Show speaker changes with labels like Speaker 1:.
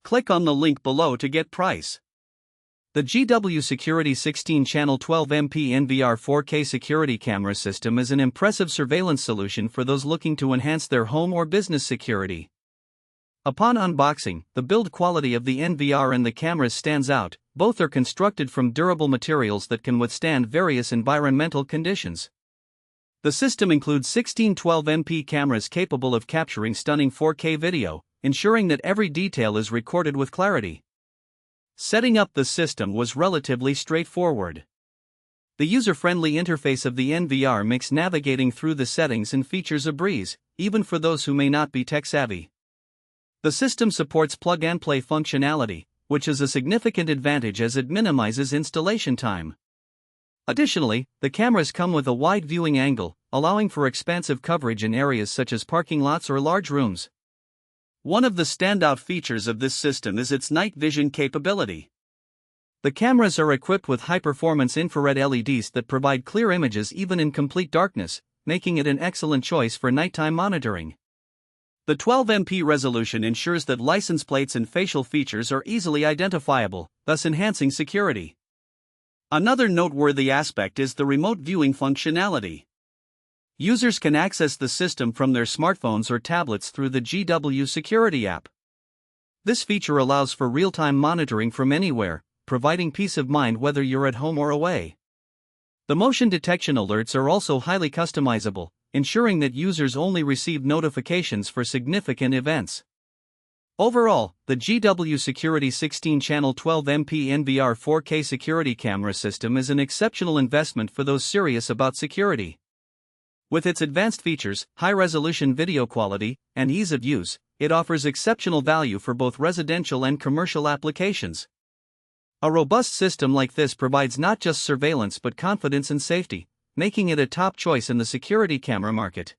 Speaker 1: Click on the link below to get price. The GW Security 16-channel 12MP NVR 4K security camera system is an impressive surveillance solution for those looking to enhance their home or business security. Upon unboxing, the build quality of the NVR and the cameras stands out. Both are constructed from durable materials that can withstand various environmental conditions. The system includes 16 12MP cameras capable of capturing stunning 4K video, ensuring that every detail is recorded with clarity. Setting up the system was relatively straightforward. The user-friendly interface of the NVR makes navigating through the settings and features a breeze, even for those who may not be tech-savvy. The system supports plug-and-play functionality, which is a significant advantage as it minimizes installation time. Additionally, the cameras come with a wide viewing angle, allowing for expansive coverage in areas such as parking lots or large rooms. One of the standout features of this system is its night vision capability. The cameras are equipped with high-performance infrared LEDs that provide clear images even in complete darkness, making it an excellent choice for nighttime monitoring. The 12MP resolution ensures that license plates and facial features are easily identifiable, thus enhancing security. Another noteworthy aspect is the remote viewing functionality. Users can access the system from their smartphones or tablets through the GW Security app. This feature allows for real-time monitoring from anywhere, providing peace of mind whether you're at home or away. The motion detection alerts are also highly customizable, ensuring that users only receive notifications for significant events. Overall, the GW Security 16-channel 12MP NVR 4K security camera system is an exceptional investment for those serious about security. With its advanced features, high-resolution video quality, and ease of use, it offers exceptional value for both residential and commercial applications. A robust system like this provides not just surveillance but confidence and safety, making it a top choice in the security camera market.